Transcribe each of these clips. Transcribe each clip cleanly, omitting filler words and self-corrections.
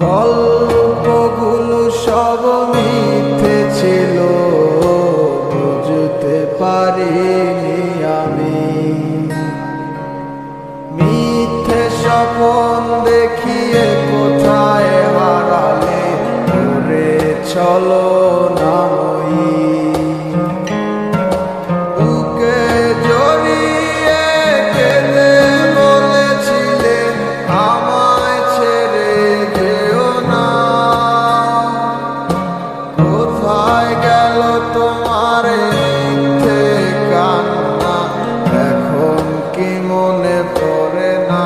গল্পগুলো সব মিথ্যে ছিল, বুঝতে পারিনি আমি। মিথ্যে স্বপ্ন দেখিয়ে কোথায় হারালে ওরে চলো না মই। বুকে জড়িয়ে কেঁদে বলেছিলে আমায় ছেড়ে যেও না। কোথায় গেল তোমার মিথ্যে কান্না, এখন কি মনে পড়ে না?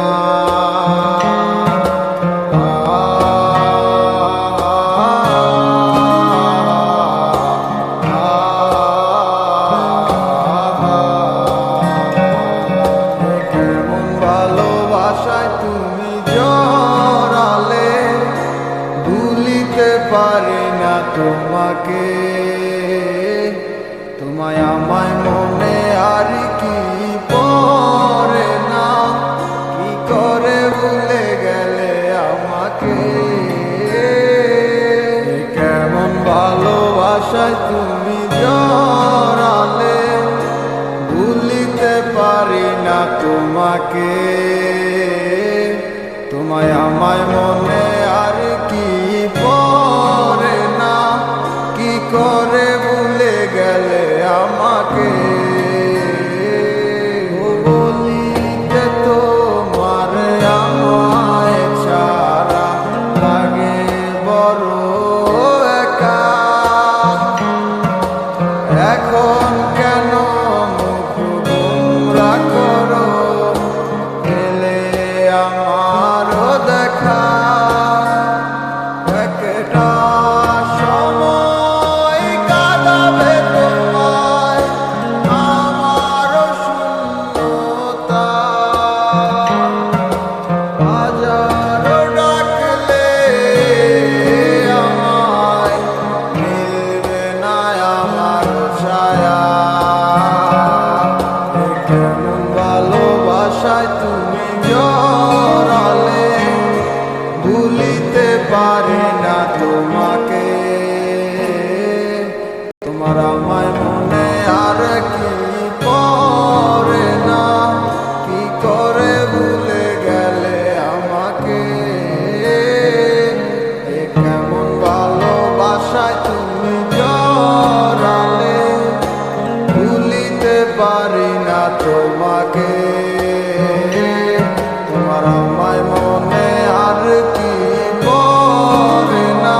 কেমন ভালোবাসায় তুমি জড়ালে, ভুলিতে পারি না তোমাকে। তোমায় আমায় মনে আর কি পড়ে না, কি করে ভুলে গেলে আমাকে। কেমন ভালোবাসায় তুমি জড়ালে, ভুলিতে পারি না তোমাকে। তোমায় আমায় মনে আর কি পড়ে না, কি করে ভুলে গেলে আমাকে। বলিতে তোমার আমায় ছাড়া লাগে বড় একা। এখন কেন মুখ গোমরা করো, এলে আমারও দেখা। একটা সময় কাঁদাবে তোমায় আমারও শূন্যতা। হাজারো ডাকলে আমায় মিলবে না আমার ছায়া। কেমন ভালোবাসায় তুমি জড়ালে, ভুলিতে পারি না তোমাকে। তোমার আমায় মনে আর কি পড়ে না, কি করে ভুলে গেলে আমাকে। কেমন ভালোবাসায় তুমি জড়ালে, ভুলিতে পারি না তোমাকে। তোমার আমায় মনে আর কি পড়ে না,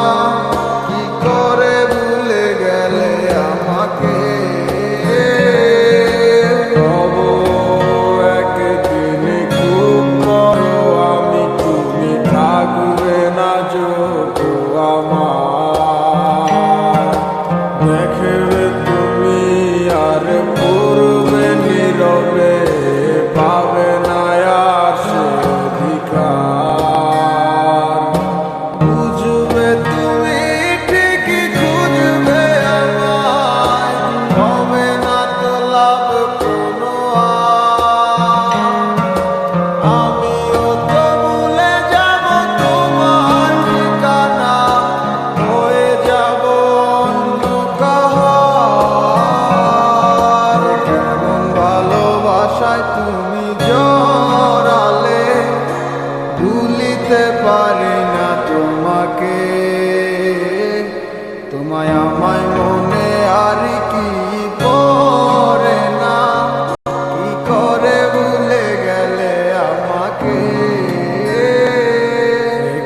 কি করে ভুলে গেলে আমাকে। তবু একদিন খুব বড় আমি, তুমি থাকবে না যতু আমার। দেখবে তুমি আর পূর্বে নীরবে, পাবে না আর সে অধিকার। বুঝবে তুমি ঠিকই খুঁজবে আমায়, হবে না তো লাভ কোনো আর। আমিও তো ভুলে যাব তোমার ঠিকানা, হয়ে যাব অন্য কাহার। কেমন ভালোবাসায় তুমি জড়ালে, ভুলিতে পারি না তোমাকে। তোমায় আমায় মনে আর কি পড়ে না, কি করে ভুলে গেলে আমাকে।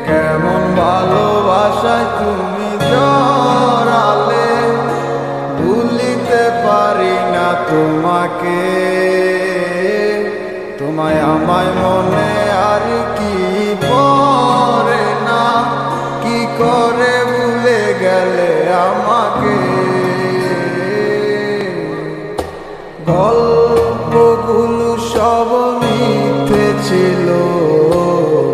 কেমন ভালোবাসায় তুমি জড়ালে, ভুলিতে পারি না তোমাকে। তোমায় আমায় মনে আর কি পড়ে না, কি করে ভুলে গেলে আমাকে। গল্পগুলো সব মিথ্যে ছিল,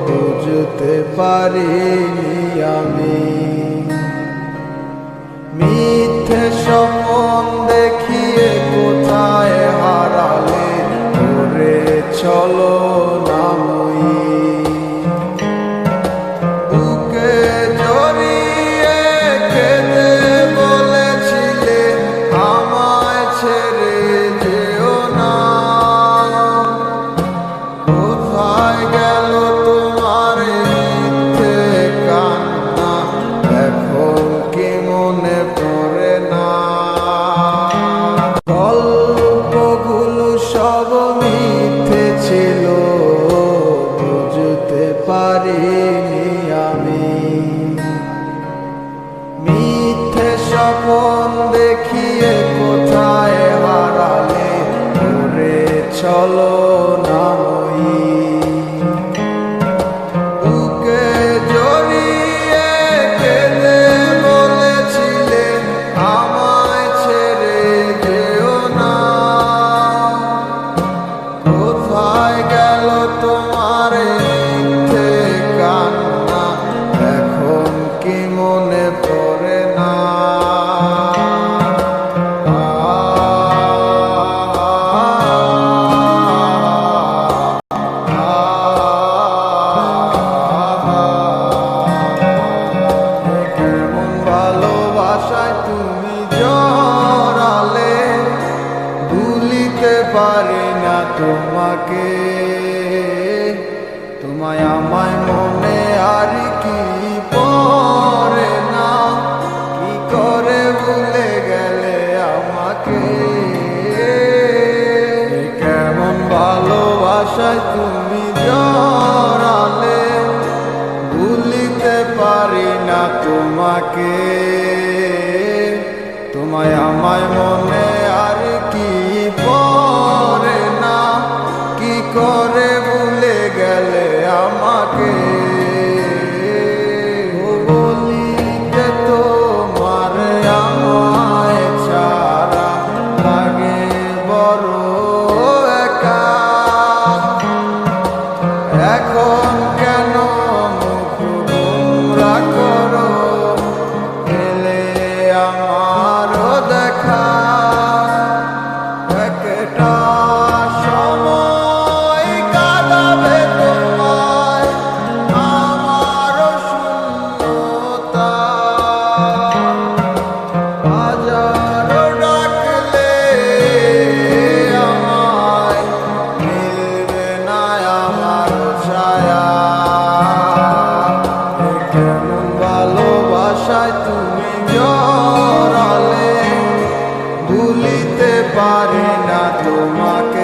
বুঝতে পারিনি আমি। মিথ্যে স্বপ্ন দেখিয়ে কোথায় হারালে ওরে চলো না মই। বুকে তোমাকে, তোমায় আমায় মনে আর কি পড়ে না, কি করে ভুলে গেলে আমাকে। কেমন ভালোবাসায় তুমি জড়ালে, ভুলিতে পারি না তোমাকে। তোমায় আমায় মনে আর কি পড়ে না, কি করে ভুলে গেলে আমাকে। বলিতে তোমার আমায় ছাড়া লাগে বড় একা, এখন কেন মুখ গোমরা করো, এলে আমারও দেখা। একটা সময় কাঁদাবে তোমায় আমারও শূন্যতা, হাজারো ডাকলে আমায় মিলবে না আমারও ছায়া। কেমন ভালোবাসায় তুমি জড়ালে, ভুলিতে পারি না তোমাকে।